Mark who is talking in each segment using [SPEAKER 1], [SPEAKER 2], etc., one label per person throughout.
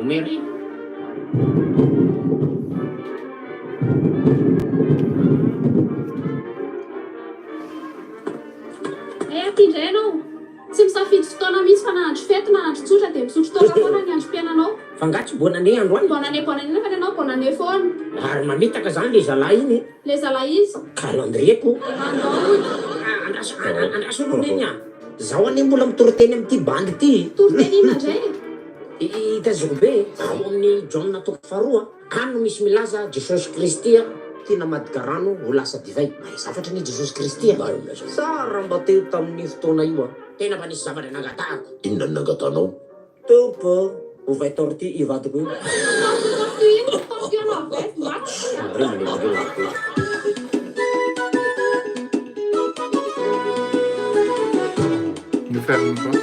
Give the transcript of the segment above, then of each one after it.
[SPEAKER 1] Umiri.
[SPEAKER 2] Ty indray ianao tsy misafidy fotoana mihitsy fa nahandro fety nahandro tsotra dia misotro toaka foana ny androm-piainanao.
[SPEAKER 1] Fangatsy bonane androany.
[SPEAKER 2] Bonane nefa ianao bonane foana.
[SPEAKER 1] Ary mamitaka zany le zalahy iny.
[SPEAKER 2] Le zalahy izy
[SPEAKER 1] Calendrier-ko. Andraso aloha neny a. Zaho ane mbola mitoroteny amin'ity bandy ty.
[SPEAKER 2] toroteny inona indray?
[SPEAKER 1] Itazoko be ao amin'ny John toko faharoa ano misy milaza Jesosy Kristy tina madika rano ho lasa divay. Zavatra ny Jesosy Kristy sara mba teo tamin'ny fotoana io a. Tena mba nisy zavatra nangatahako.
[SPEAKER 3] Inona no nangatanao?
[SPEAKER 1] Teo po ovay torty ivadiko io.
[SPEAKER 2] Torty ianao avy maty.
[SPEAKER 4] Ne ferme pas.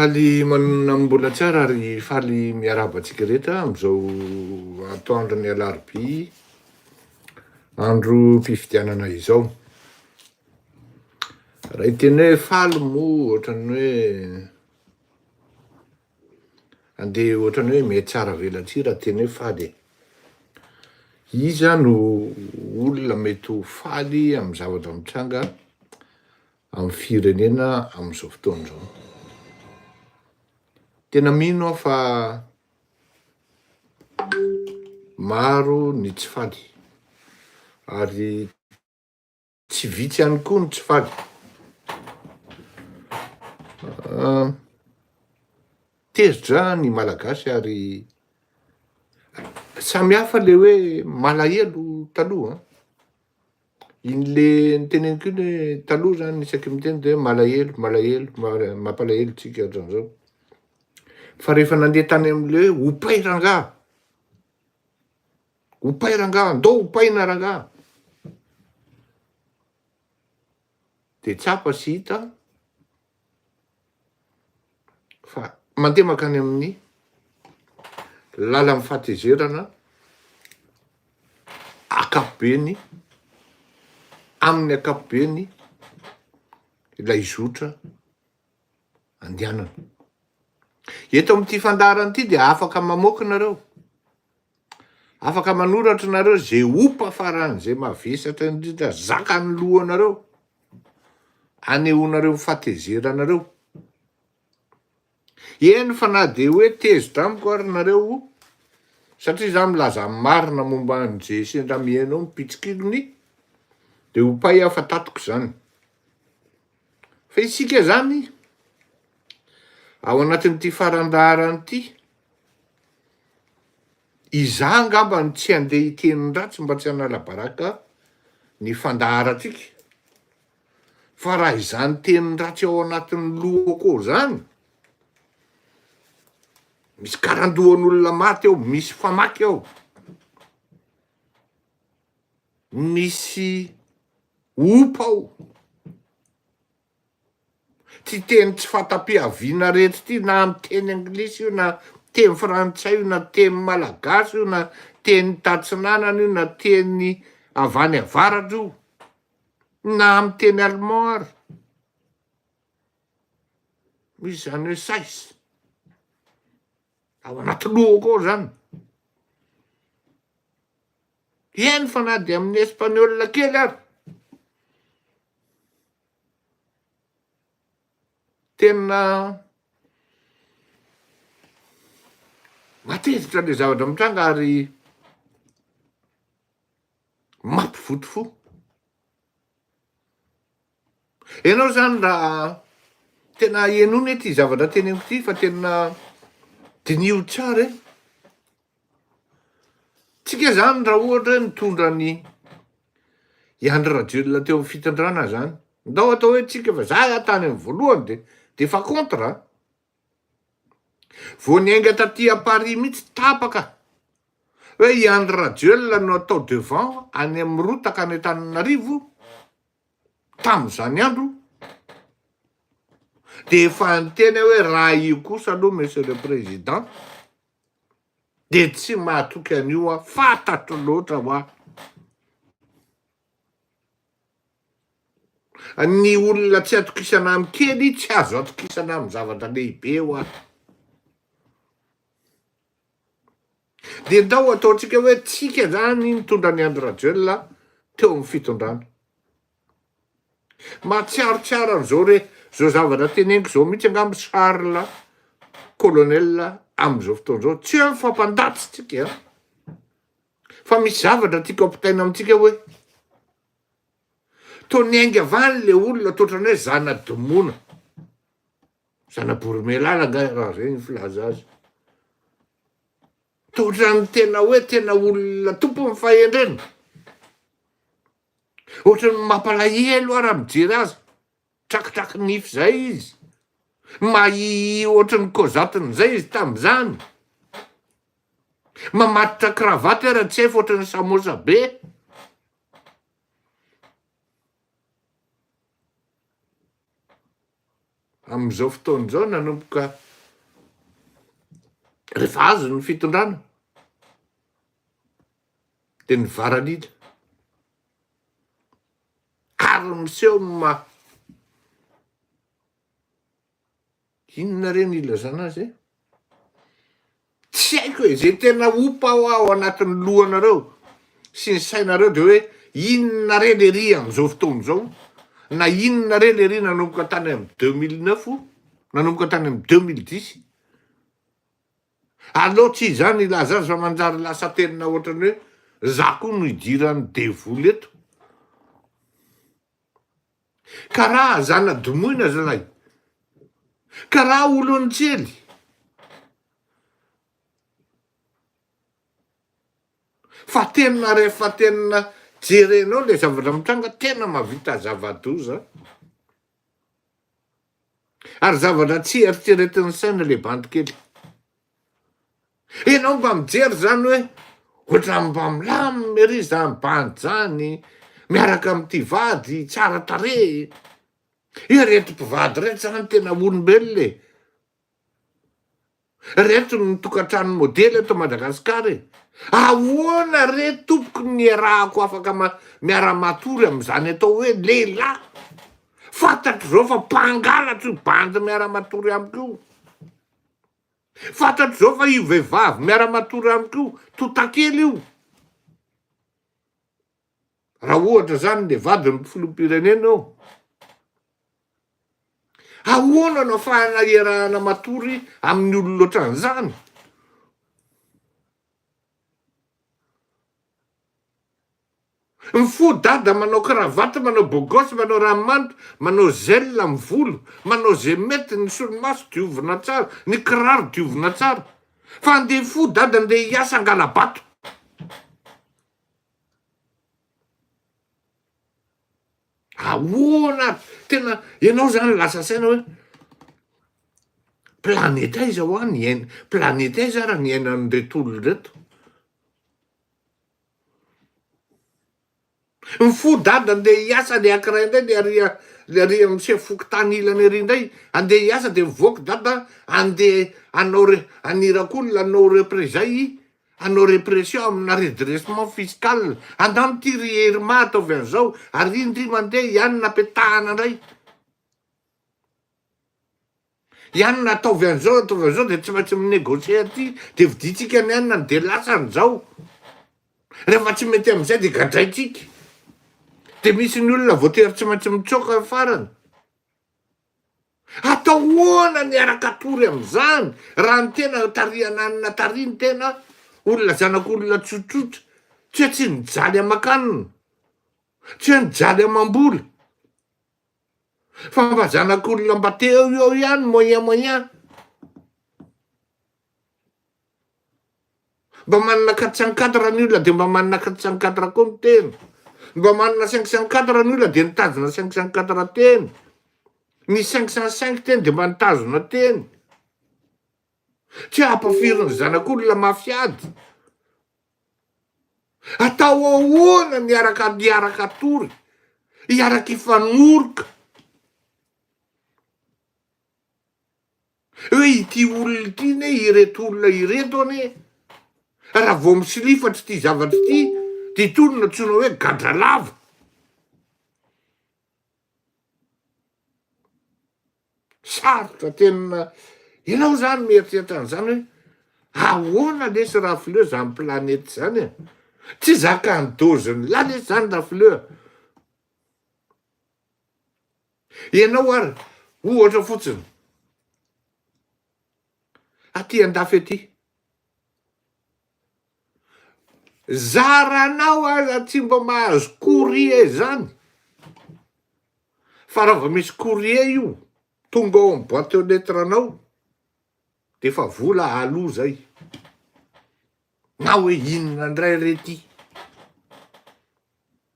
[SPEAKER 4] Faly manambola tsara ary faly miarabantsika rehetra am'izao atoandro ny alarobia andro mpifidianana izao. Raha tena hoe faly moa ohatrany hoe andeha ohatrany hoe mety tsara velatry raha tena hoe faly. Iza no olona mety ho faly amin'ny zavatra mitranga amin'ny firenena amin'izao fotoana izao. Tena mino aho fa maro ny tsy faly ary tsy vitsy ihany koa ny tsy faly. Tezitra ny malagasy ary samy hafa le hoe malahelo taloha. In'le niteneniko iny hoe taloha zany isaky miteny de malahelo, mampalahelo tsika ohatran'izao. Fa rehefa nandeha tany amin'le hoe opay rangaha, opay rangaha, andao opaina rangaha, de tsapa sy hita fa mandeha makany amin'ny lalan'ny fahatezerana akapobeny, amin'ny akapobeny ilay zotra andehanana. Eto amin'ity fandaharana ity de afaka mamoaka nareo, afaka manoratra nareo zay opa faran'izay mavesatra indrindra zakan'ny lohanareo anehoanareo fahatezeranareo. Eny fa na de hoe tezitra amiko ary nareo, satria za milaza marina momba an'izay sendra mihainao mipitsikilony de opay aho fa tatiko zany. Fa isika zany ao anatin'ity farandaharana ity, iza angamba ny tsy andeha hiteny ratsy mba tsy hanala baraka ny fandaharatsika. Fa raha izany teny ratsy ao anatin'ny lohako zany, misy karandohan'olona maty ao, misy famaky ao, misy opa ao, ty teny tsy fatam-piaviana rehetra ty, na amin'ny teny anglisy io, na teny frantsay io, na teny malagasy io, na teny tatsinanana io, na teny avy any avaratra io, na amin'ny teny allemand ary, misy zany hoe saisy ao anaty lohako ao zany. Eny fa na de amin'ny espaniola kely ary, tena matezitra le zavatra mitranga ary mampivoto fo. Ianao zany raha tena henony ty zavatra teneniko ty fa tena dinio tsara e. Tsika zany raha ohatra hoe mitondra ny Andry Rajoelina teo amin'ny fitondrana zany, ndao atao hoe tsika fa za tany amin'ny voalohany de fa contre. Vao niainga taty à Paris mihitsy tapaka hoe Andry Rajoelina no atao devant any amin'ny rotaka any Antananarivo tamin'izany andro, de efa niteny hoe raha io kosa aloha monsieur le président de tsy mahatoky an'io fantatro loatra ho aho. Ny olona tsy atokisana amin'ny kely tsy azo atokisana amin'ny zavatra lehibe ho aho. De ndao ataontsika hoe tsika zany nitondra ny Andry Rajoelina teo amin'ny fitondrana. Mahatsiarotsiaro an'izao zao zavatra teneniko zao mihitsy angamba Charles Colonel amin'izao fotoana zao, tsy hoe mifampandatsy tsika fa misy zavatra tiako ampitaina amintsika hoe to niainga avany le olona totrany hoe zana-domona, zana-boromelala nga raha zay ny filaza azy, totrany tena hoe tena olona tompony fahendrena, ohatrany mampalahelo ara mijery azy, trakitraky nify zay izy, ohatrany kozatiny zay izy tam'izany, mamatotra kravaty ara tsy efa ohatrany samosa be. am'izao fotoan'izao nanomboka rehefa azo ny fitondrana de ny varan'ila ary miseho inona reny ilazana azy e? Tsy haiko hoe zay tena opa ao anatin'ny lohanareo sy ny sainareo de hoe inona re le ry am'izao fotoan'izao, na inona re le ry nanomboka tany amin'ny 2009 nanomboka tany amin'ny 2010. Aleo tsy izany ilaza azy fa manjary lasa tenina ohatrany hoe za koa no idiran'ny devoly eto. Ka raha zana domoina zalahy, ka raha olo an-tsely, fa tena rehefa tena jerenao le zavatra mitranga tena mahavita zava-doza ary zavatra tsy eritreretin'ny saina le bandy kely. Enao mba mijery zany hoe ohatra mba milamina ery zany bandy zany miaraka am'ty vady tsara tarehy, reto mpivady reto zany tena olombelona e, reto ny tokantrano modely eto Madagasikara e. Ahoana re tompoko ny iarahako afaka miara-matory am'izany atao hoe lehilahy, fantatro zao fa mpangalatra io bandy miara-matory amiko io, fantatro zao fa io vehivavy miara-matory amiko io totakely io. Raha ohatra zany le vadiny filoham-pirenena io, ahoana no afahana iarahana matory amin'ny olona ohatran'izany? Mifodada manao kravaty, manao bogosy, manao ranomanitra, manao zelle amin'ny volo, manao zay mety, ny solomaso diovina tsara, ny kiraro diovina tsara, fa andeha fodada andeha hiasa angala-bato. Ahoana tena ianao zany lasa saina hoe planeta aiza ho any iaina, planeta aiza raha ny ainan'reto olona reto. Mifodada andeha hiasa le ankiray indray le aria am'se fokontany ilany ery indray andeha hiasa de mivoaka dada andeha anirak'olona anao représailles, anao répression amina redressement fiscal, andano ty hery ataovy an'izao ary indry mandeha ihany napetahana indray, ihany nataovy an'izao de tsy maintsy minegocie aty de viditsika ny anina de lasa an'izao, rehefa tsy mety am'izay de gadraitsika. De misy ny olona voatery tsy maintsy mitsoka ny farany. Atao hoana ny arakatory am'izany raha ny tena tariananina tariny tena olona zanak'olona tsotsotra, tsy hoe tsy nijaly aman-kanina, tsy hoe nijaly amam-bola, fa mba zanak'olona mba te eo ihany moyen. Mba manana 404 ny olona de mba manana 404 koa ny tena, mba manana 504 ny olona de nitazona 504 teny, ny 505 teny de mba nitazona teny. Tsy hampafiry ny zanak'olona mafiady. Atao ahoana ny iaraka tory, iaraka ifanoroka. Hoe ity olona ity ne ireto olona ireto ane, raha vao misilifatry ty zavatra ty, ty tonona tsoina hoe gadralava. Sarotra tena, ianao zany mieritreritra an'izany hoe ahoana lesy raha fleo zany planety zany e? Tsy zakany doziny la lesy zany raha fleo. Ianao ary ohatra fotsiny aty andafy aty, zaranao aza tsy mba mahazo courrier zany, fa raha vao misy courrier io tonga ao amin'ny boîte aux lettres anao de fa vola alo zay, na hoe inona indray rety.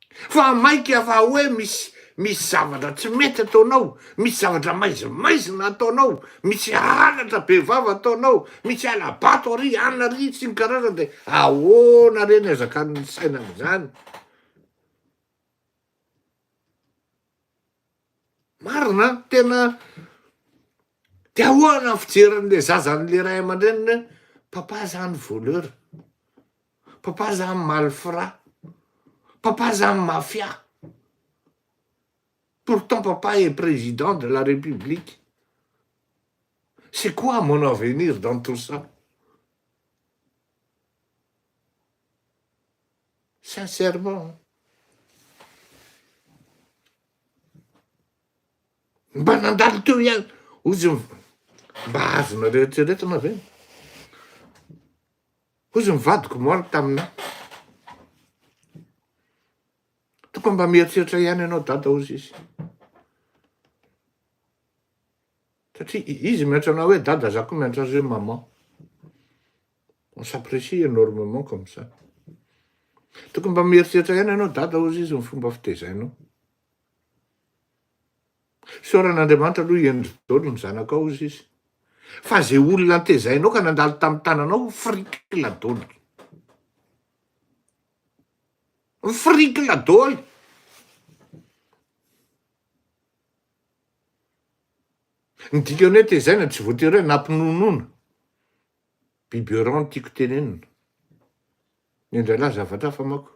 [SPEAKER 4] Fa maika fa hoe misy zavatra tsy mety ataonao, misy zavatra maizimaizina ataonao, misy halatra be vava ataonao, misy alabato ary anona ary sy ny karazana, de ahoana reny azakan'ny saina am'izany? Marina tena De ahoana fijerin'le zazan'le ray aman-dreniny papa zany voleur, papa zany malfrat, papa zany mafia. Pourtant papa est président de la République. C'est quoi mon avenir dans tout ça? Sincèrement. Mba nandalo teo ihany ozy mba azona rehetreretina ve ozy mivadiko moary taminahy toko mba mieritreritra ihany ianao dada ozy izy satria izy miantra anao hoe dada za koa miantra azy hoe maman. On s'apprécie énormément comme ça. Toko mba mieritreritra ihany ianao dada ozy izy ny fomba fitezainao. Soran'Andriamanitra aloha iendry daolo ny zanakao ozy izy. Fa zay olona tezainao ka nandalo tamin'ny tananao friky la daolo. Friky la daolo. Ny dikany hoe tezaina tsy voatery hoe nampinonona. Biberon tiako tenenina. Indray lahy zavatra hafa mako.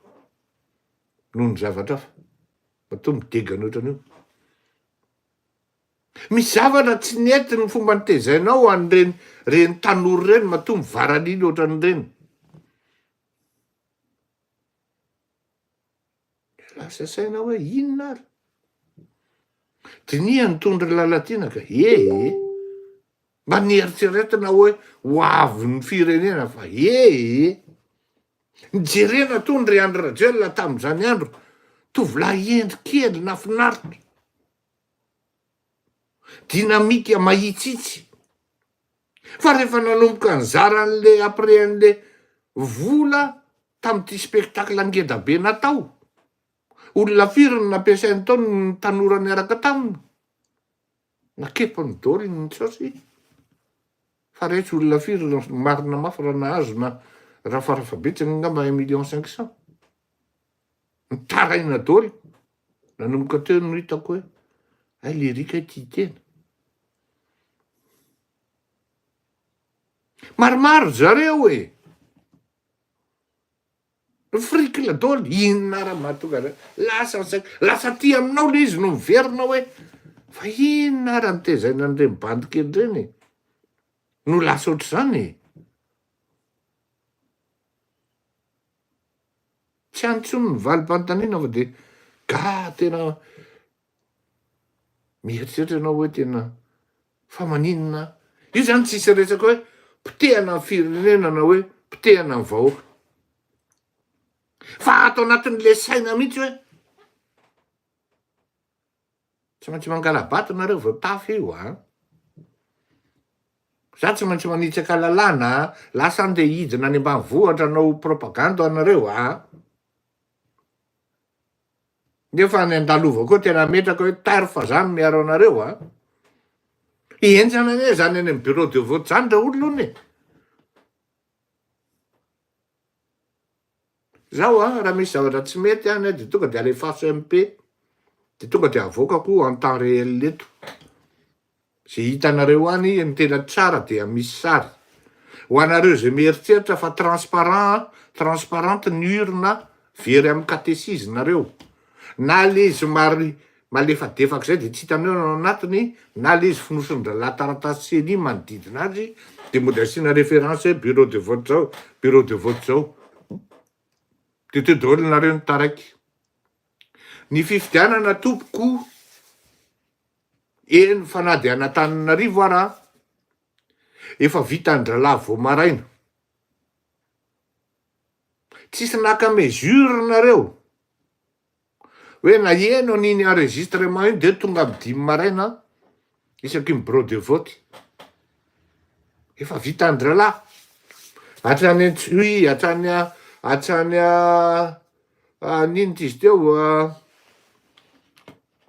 [SPEAKER 4] Noho ny zavatra hafa. Matoa midegana ohatran'io. Misy zavatra tsy nety ny fomba nitezainao an'ireny reny tanora reny matoa mivaralila ohatran'ireny. Lasa saina hoe inona ary? Dinia nitondra lalatiana ka mba nieritreretina hoe ho avy ny firenena fa nijerena to ny Ray Andry Rajoelina tamin'izany andro tovolahy endrikely nafinaritra. Dinamika mahitsitsy. Fa rehefa nanomboka nizara an'le après an'le vola tamin'ity spectacle ngeda be natao. Olona firy no nampiasainy tao ny tanora niaraka taminy. Nakepany daoly ny saosy. Fa rehetra olona firy marina mafy raha nahazo na raha farafabetsany ngamba 1,500,000. Nitaraina daoly. Nanomboka teo no hitako hoe ay lirika ity tena. Maromaro zareo e. Friky la daoly inona raha mahatonga lasa ty aminao le izy no miverina hoe fa inona raha nitezaina an'ireny bandikely reny no lasa ohatr'izany. Tsy antsony ny valim-panontaniana fa de tena mieritreritra anao hoe tena fa maninona. Io zany tsisy resaka hoe potehana ny firenena na hoe potehana ny vahoaka. Fa ato anatin'le saina mihitsy hoe tsy maintsy mangala-bato nareo vao tafy io za tsy maintsy manitsaka lalàna lasa andeha hidina any ambanivohitra anao propaganda anareo nefa ny andalova koa tena metraka hoe tary fa zany miaro anareo ienjana ane zany any amin'ny bureau de vote zany dra olona ony. Zao raha misy zavatra tsy mety any de tonga de alefaso MP de tonga de avoakako en temps réel eto. Zay hitanareo any ny tena tsara dia misy sary. Ho anareo zay mieritreritra fa transparente ny urna very amin'ny catéchisme-nareo. Na le izy malefadefaka zay de tsy hitaneo ao anatiny, na le izy fonosondra taratasy seny manodidina azy de mbola asiana référence bureau de vote zao, bureau de vote zao. De teo daholo nareo ny taraiky. Ny fifidianana tompoko eny fanady Antananarivo efa vita andralavo vao maraina. Tsisy naka mesure nareo hoe na eno an'iny enregistrement iny de tonga amin'ny 5 maraina isaky ny bureau de vote. Efa vita andrala. Hatrany Antsoy, hatrany ninona izy teo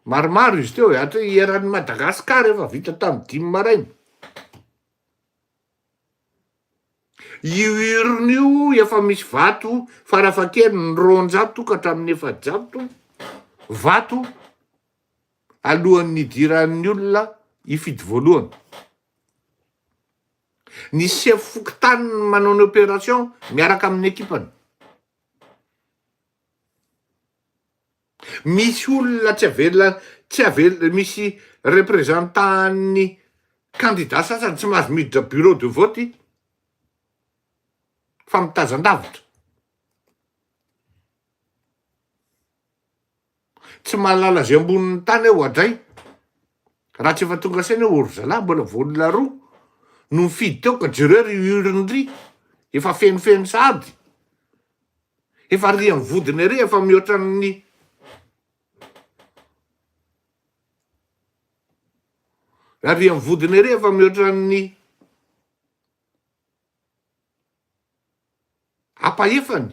[SPEAKER 4] maromaro izy teo hatry eran'ny Madagasikara efa vita tamin'ny 5 maraina. Io urne io efa misy vato farafakely ny 200 ka hatramin'ny 400 vato alohan'ny idiran'ny olona ifidy voalohany. Ny chef fokontany manao ny opération miaraka amin'ny ekipany. Misy olona tsy avela misy représentant-ny candidat sasany tsy mahazo miditra bureau de vote fa mitazan-davitra. Tsy mahalala zay ambonin'ny tany eo adray. Raha tsy efa tonga saina eo ory-zalahy mbola volona roa no mifidy teo ka jereo ry urindry efa fenofeno sady. Efa ry amin'ny vodiny ery efa mihoatra ny ary amin'ny vodiny ery efa mihoatra ny apa-efany.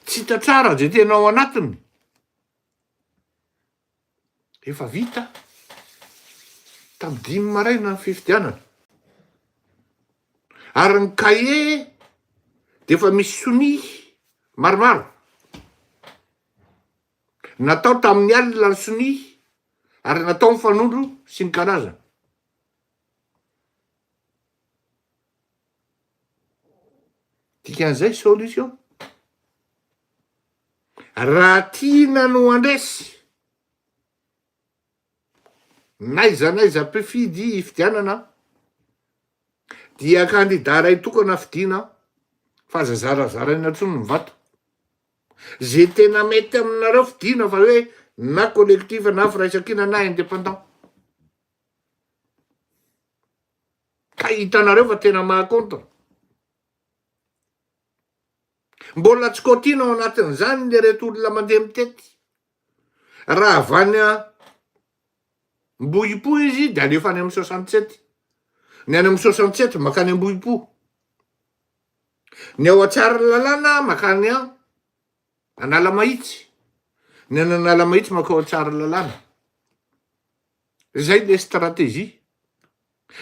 [SPEAKER 4] Tsy hita tsara zay tena ao anatiny. Efa vita tamin'ny 5 maraina ny fifidianana. Ary ny cahier dia efa misy soni maromaro. Natao tamin'ny alina ny soni ary natao mifanondro sy ny karazana. Dikan'izay solution. Raha tiana no andresy naiza mpifidy fidianana dia kandida ray tokana fidiana fa zazarazaraina intsony mivata. Zay tena mety aminareo fidiana fa hoe na collectif na firaisan-kina na indépendant. Ka hitanareo fa tena mahakontra. Mbola tsy kôtina ao anatin'izany le reto olona mandeha mitety. Raha avany Mbohipo izy dia alefa any amin'ny 67. Ny any amin'ny 67 makany Ambohipo. Ny ao Tsaralalàna makany Analamahitsy. Ny any Analamahitsy makao Tsaralalàna. Zay le stratégie.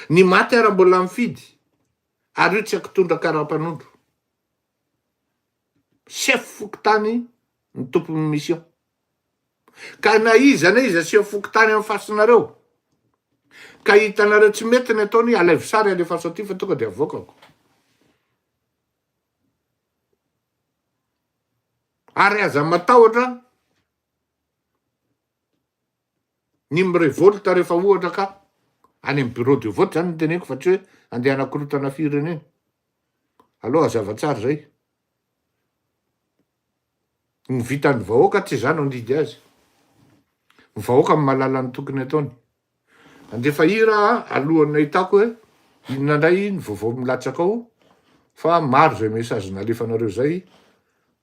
[SPEAKER 4] Ny maty ara mbola mifidy. Ary io tsy akitondra karapanondro. Chef fokontany ny tompon'ny mission. Ka na iza chef fokontany amin'ny fasinareo. Ka hitanareo tsy mety ny ataony alaivo sary alefa saty fa tonga dia avoakako. Ary aza matahotra ny mirevolta rehefa ohatra ka any amin'ny bureau de vote zany ny teneniko fa tsy hoe andeha anakorotana firenena. Aloha azava-tsara zay. Ny vitan'ny vahoaka tsy zany andidy azy. Ny vahoaka amin'ny mahalala ny tokony ataony. Andefa hira alohan'ny ahitako hoe inona indray ny vaovao milatsaka ao fa maro zay mesazy nalefanareo zay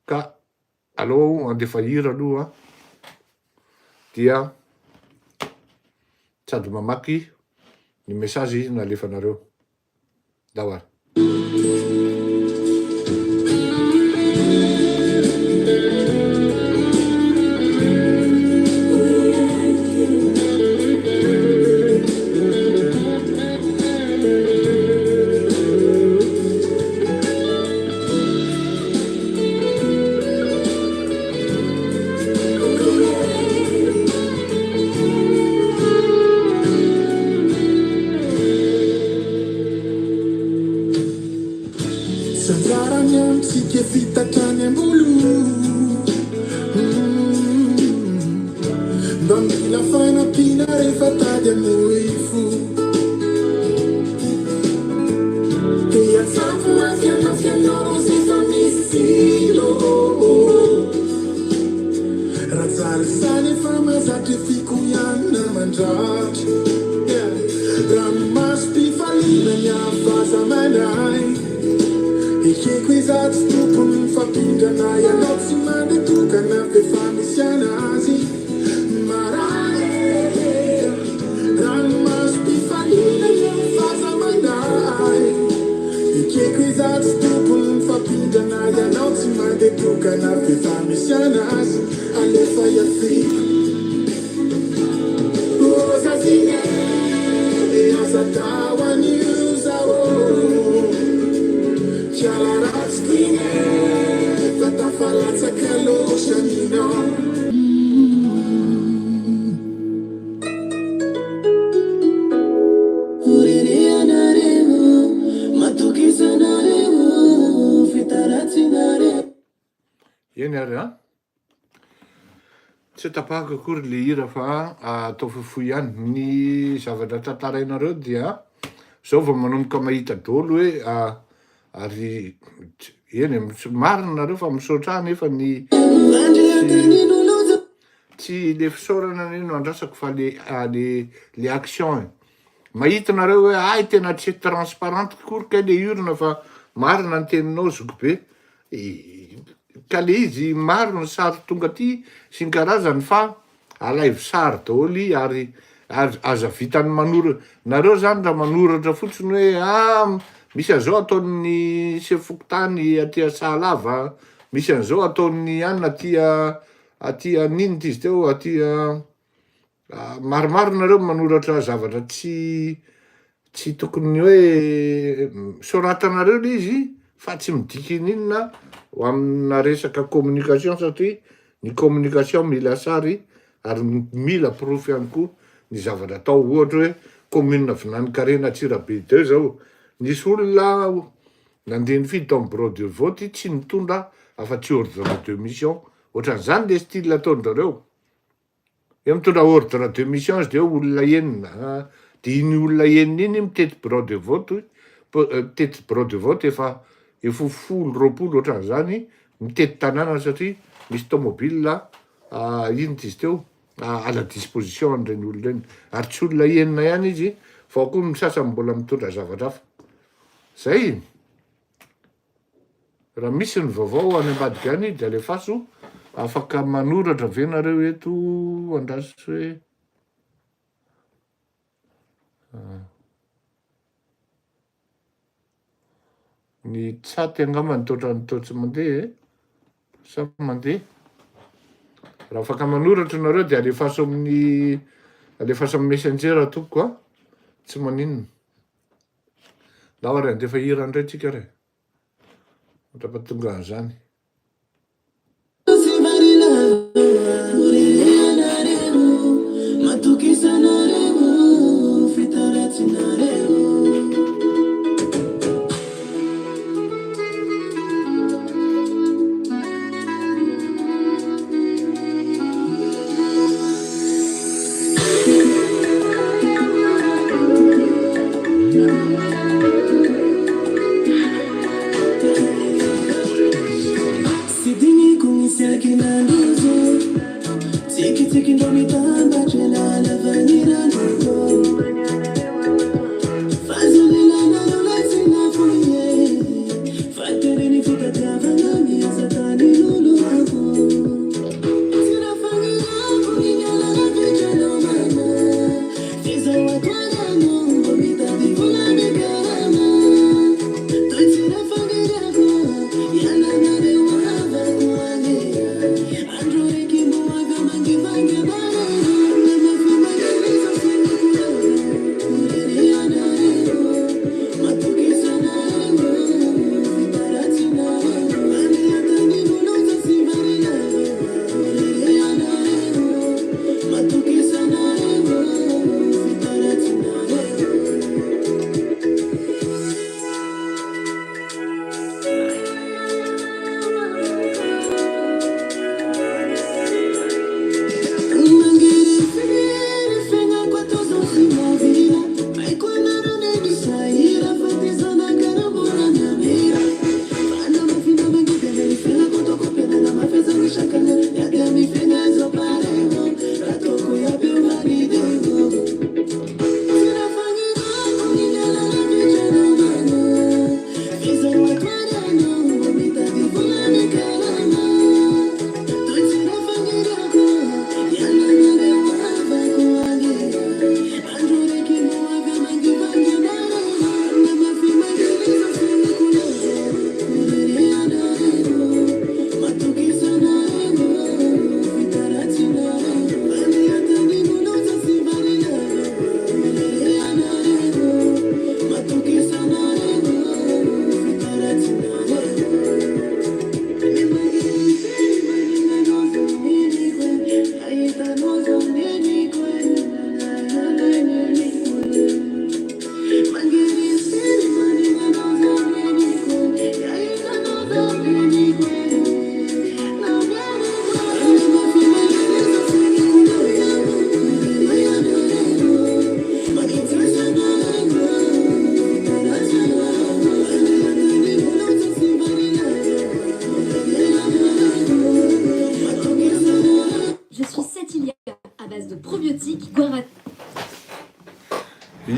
[SPEAKER 4] ka aleo andefa hira aloha dia sady mamaky ny mesazy nalefanareo. Dahoara. Eny ary a. Tsy tapahako akory le hira fa atao fohifohy ihany. Ny zavatra tantarainareo dia zao vao manomboka mahita daholo hoe ary eny marina nareo fa misaotra nefa ny tsy le fisaorana ny no andrasako fa le action. Mahita nareo hoe ay tena tsy transparente kory ka le urne fa marina ny teninao zoko be. Ka le izy maro ny sary tonga ty sy ny karazany fa alaivo sary daholo ary aza vitany manora. Nareo zany raha manoratra fotsiny hoe misy an'izao ataon'ny sefokotany aty Sahalava, misy an'izao ataon'ny anina aty ninona izy teo aty maromaro nareo manoratra zavatra tsy tokony hoe soratanareo le izy fa tsy midika ninona ho amina resaka communication satria ny communication mila sary ary mila proof ihany koa ny zavatra atao. Ohatra hoe commune Vinanikarena Antsirabe 2 zao nisy olona nandeha nifidy tao amin'ny bureau de vote tsy nitondra afa-tsy ordre de mission. Ohatran'izany le style ataon'zareo. Mitondra ordre de mission izy de olona enina de iny olona enina iny mitety bureau de vote mitety bureau de vote efa 10-20 ohatran'izany mitety tanàna satria misy tomobile ino izy teo à la disposition an'ireny olona ireny ary tsy olona enina ihany izy fa koa ny sasany mbola mitondra zavatra hafa. Zay raha misy ny vaovao any ambadika any de alefaso afaka manoratra ve nareo eto andraso hoe ny tsaty angamba ny tao tsy mandeha sa mandeha. Raha afaka manoratra nareo de alefaso amin'ny messenger atoko tsy maninona. Lawa andefa hira ndray tsika re. Tapatonga an'izany.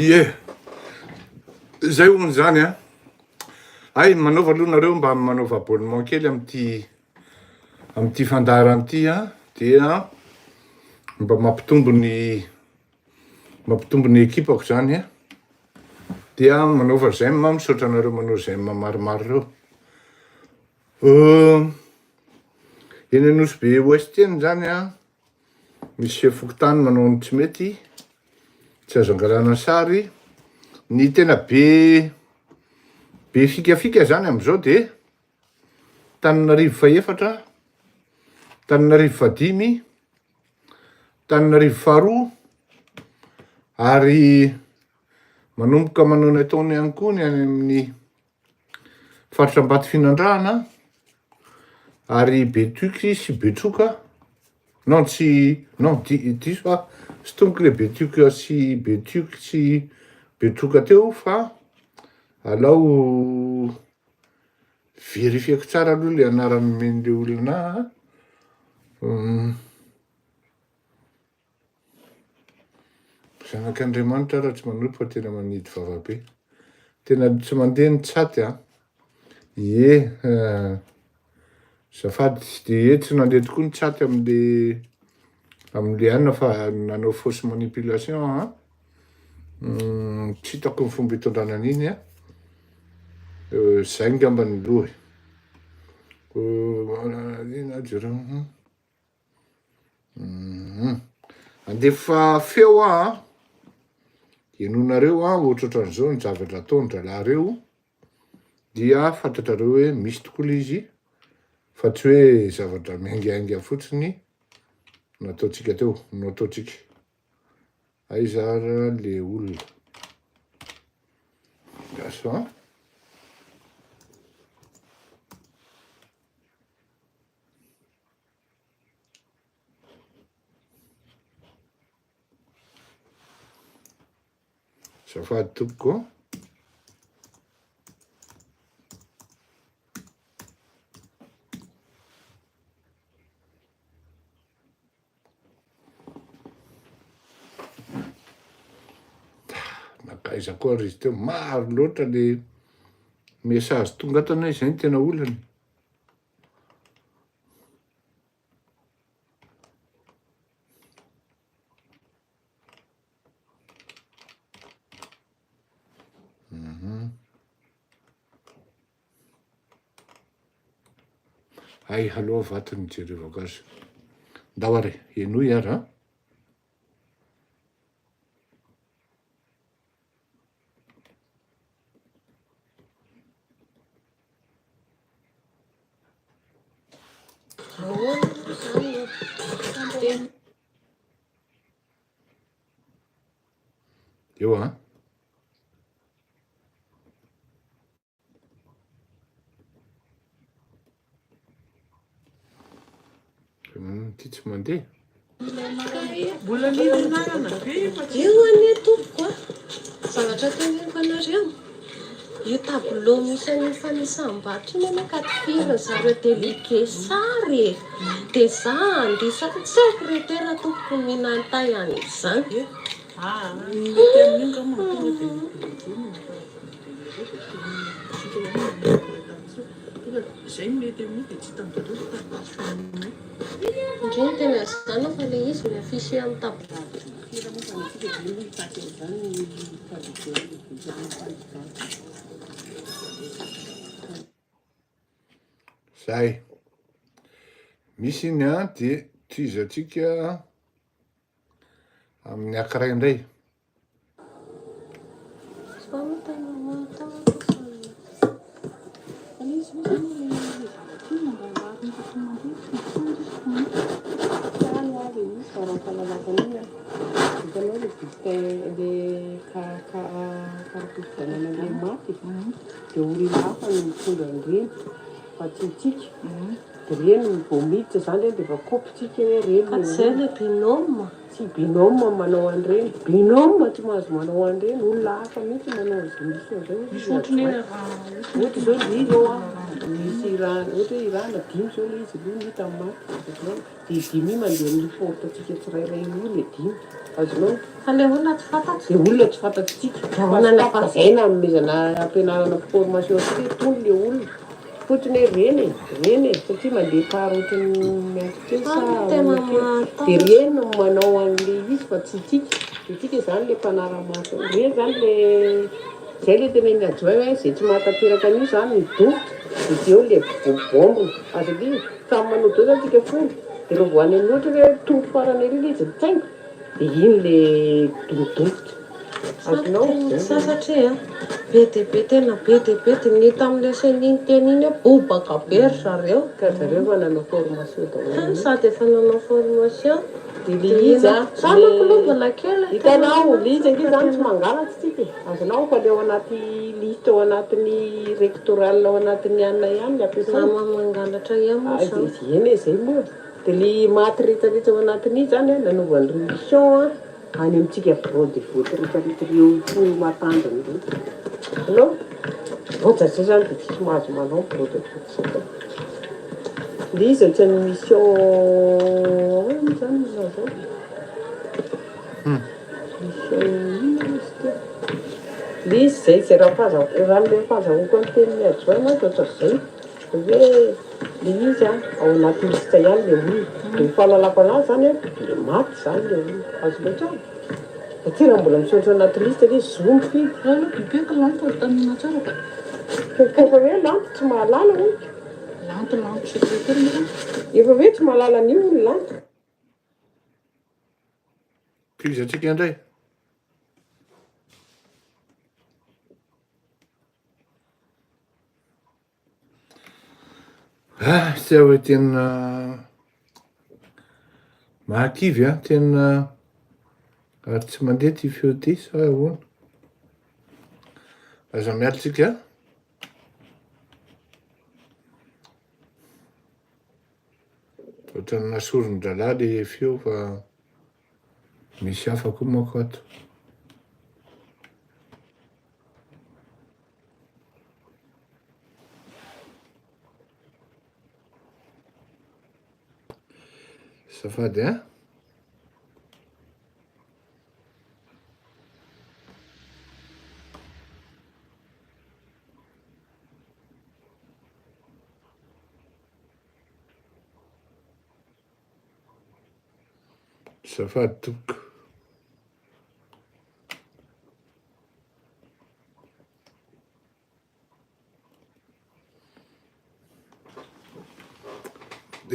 [SPEAKER 4] Ie, zay hono zany a. Ay, manaova aloha nareo mba manaova abonnement kely am'ty fandaharana ty a, dia mba mampitombo ny ekipako zany a. Dia manaova j'aime, misaotra anareo manao j'aime maromaro reo. Eny Anosy be Ouest eny zany a, misy Fokotany manao ny tsy mety, tsy azo angalana sary. Ny tena be fikafika zany am'izao de Tananarivo faefatra, Tananarivo fadimy, Tananarivo faharoa, ary manomboka manao ny ataony ihany koa ny any amin'ny faritra Ambatofinandrahana, ary Betuky sy Betroka. Non, diso fa sy tomboky le Betuky sy Betroka teo fa alao verifiako tsara aloha le anaran'ny men'le olona. Zanak'Andriamanitra raha tsy manoto fa tena manidy vavabe. Tena tsy mandeha ny tsaty a. Ie, zafady de tsy nandeha tokoa ny tsaty am'le anina fa nanao fausse manipulation a. Tsy hitako ny fomba hitondrana an'iny a. Zay ngamba ny loha. Ina jereo. Andefa feo a. Ianonareo a, ohatrohatran'izao ny zavatra ataony rahalareo, dia fantatrareo hoe misy tokoa le izy, fa tsy hoe zavatra miaingainga fotsiny nataontsika teo, nataontsika. Aizara le olona. Gaso a. Zafady tompoko. Nakaiza koa ry izy teo, maro loatra le message tonga atanay zay ny tena olany. Ay, aloha vatany jerevako azy. Ndao are, enoy ary a. Eo a. Ty tsy mandeha.
[SPEAKER 3] Io anie tompoko a, zavatra teneniko anareo. Io tableau misy any fanisam-barotra iny anie katifina zareo déliqué sary. De za andisako tsy haiko retera tompoko minantay an'izany. Ndreny tena zana fa le izy miafisy amin'ny tableau.
[SPEAKER 4] Zay. Misy iny a, de tizatsika amin'ny ankiray indray.
[SPEAKER 5] reny vao miditra zany dia efa kopitsika hoe reny
[SPEAKER 3] zay le binôme.
[SPEAKER 5] tsy binôme manao an'ireny binôme tsy mahazo manao an'ireny olona hafa mihitsy manao azy ohatra zao le izy ao misy irana ohatra hoe irana dimy zao le izy aloha hita maty dia dimy mandeha amin'ny portatsika tsirairay io le dimy azonao
[SPEAKER 3] Fa le olona tsy fantatro.
[SPEAKER 5] dia olona tsy fantatsika zaina amezana ampianarana formation tsika tony le olona fotsiny hoe reny satria mandeha pary ohatrany
[SPEAKER 3] Tena
[SPEAKER 5] dia reny no manao an'le izy fa tsy tika dia tika zany le mpanara-maso reny zany le zay le tena iny ajoay hoe zay tsy mahatanteraka an'io zany midofotra dia eo le bombona azali samy manao dao zany tika folo dia rehefa voany amin'ny ohatra hoe tombo farany ery le izy mitsainga dia iny le midofotra azonao
[SPEAKER 3] satria be dia be tena be dia be dia ny tamin'ilay seniny teny iny hoe bobaka be ry zareo.
[SPEAKER 5] ka zareo efa nanao formation daholo
[SPEAKER 3] Sady efa nanao formation.
[SPEAKER 5] dia le izy
[SPEAKER 3] Samy mpilovana kely.
[SPEAKER 5] hitanao le izy ange zany tsy mangalatsy tika azonao fa le ao anaty lista ao anatin'ny rectoral ao anatin'ny anona ihany le ampiasana
[SPEAKER 3] Sama mangalatra ihany moa
[SPEAKER 5] dia
[SPEAKER 3] zany.
[SPEAKER 5] izy eny e zay moa dia le maty rehetrarehetra ao anatin'iny zany nanovany révision any amintsika brode voty rehetrarehetra reo folo matanjana reo anao ohatra zay zany dia tsisy mahazo manao brode voty le izy tsy any mission zany zao le izy zay zay raha le fahazahoako any tenin'ny adjoint mantsy ohatra zay hoe le izy ao anaty lista ihany le olona dia mifahalalako anazy zany le maty zany le olona azo loatra satria raha mbola misaotra anaty lista le zomy fidy
[SPEAKER 2] bibeko lanto tanina tsara ka
[SPEAKER 5] efa hoe lanto tsy mahalala hoe
[SPEAKER 2] lanto secrétaire mira
[SPEAKER 5] efa hoe tsy mahalala an'io olo lanto
[SPEAKER 4] kizatsika indray tsy hoe tena mahakivy tena ary tsy mandeha ty feo ty sa ahoana aza mialatsika ohatrany nasoron-dralà le feo fa misy hafa koa manko ato safady safady tompoko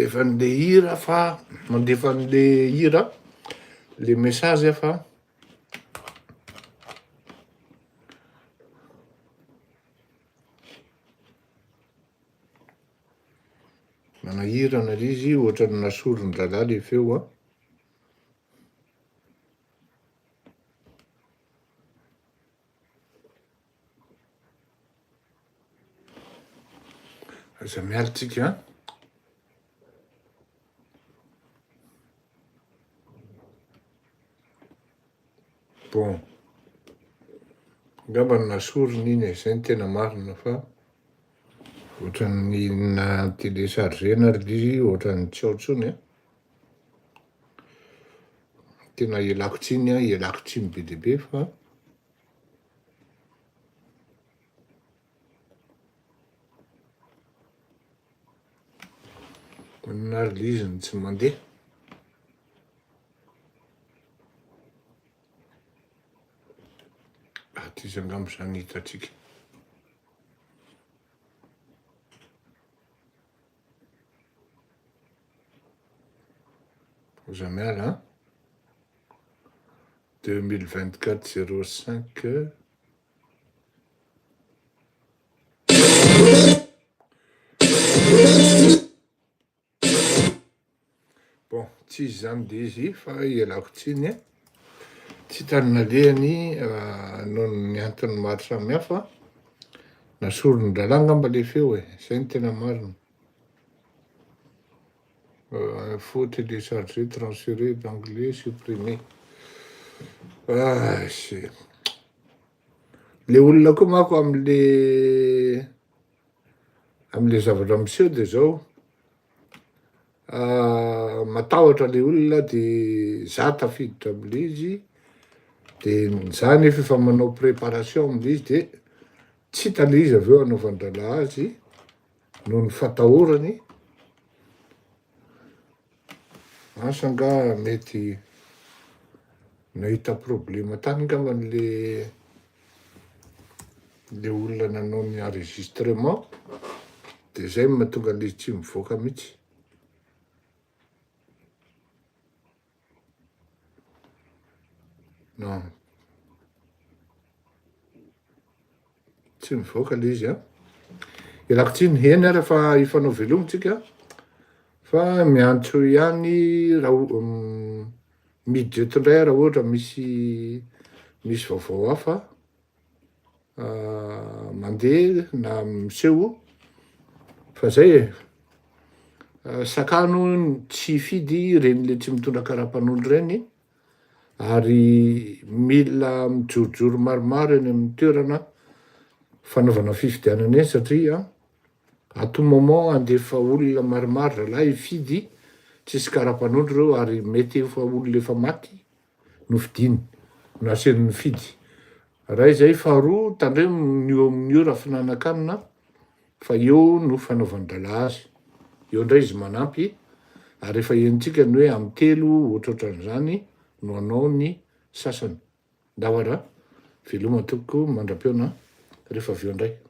[SPEAKER 4] efa nle hira fa mandefa nle hira le message fa manahirana le izy ohatrany nasoron-dralà le feo aza mialatsika bon ngamba ny nasorony iny zay ny tena marina fa ohatrany na téléchargena ry izy ohatrany tsy ao ntsony tena ialako tsiny ialako tsiny be deaibe fa manary le izy ny tsy mandeha aty izy angamba zany hitatsika oza miala 2024 05 bon tsy izy zany de izy fa ialako tsiny tsy tanina lehany noho ny antony maro samihafa nasoron-dralà ngamba le feo zay ny tena marina Faut télécharger, transférer d'anglais, supprimer. Ah, c'est... Le olona koa manko am'le zavatra miseho de zao. Matahotra le olona de za tafiditra am'le izy, de za nefa efa manao préparation am'le izy de tsy hita le izy avy eo anaovan-dralahy azy noho ny fatahorany. Asa nga mety nahita problema tany angaman'le olona nanao ny enregistrement, de zay mahatonga le izy tsy mivoaka mihitsy. Non. Tsy mivoaka le izy, Ialako tsiny heny ara fa hifanao velomontsika, fa miantso ihany raha miditra eto indray raha ohatra misy vaovao hafa mandeha na miseho. Fa zay sakano tsy fidy reny le tsy mitondra karapanondro reny, ary mila mijorojoro maromaro eny amin'ny toerana fanaovana fifidianana eny, satria à tout moment andefa olona maromaro ralahy hifidy, tsisy karapanondro reo ary mety efa olona efa maty no fidiny no asen'ny fidy. Raha izay faharoa, tandremo ny eo amin'ny eo raha finanankanina, fa eo no fanaovan-dralahy azy. Eo indray izy manampy, ary efa henontsika ny hoe amin'ny telo ohatrohatran'izany no anao ny sasany. Ndao ara veloma toko mandram-peona rehefa avy eo indray.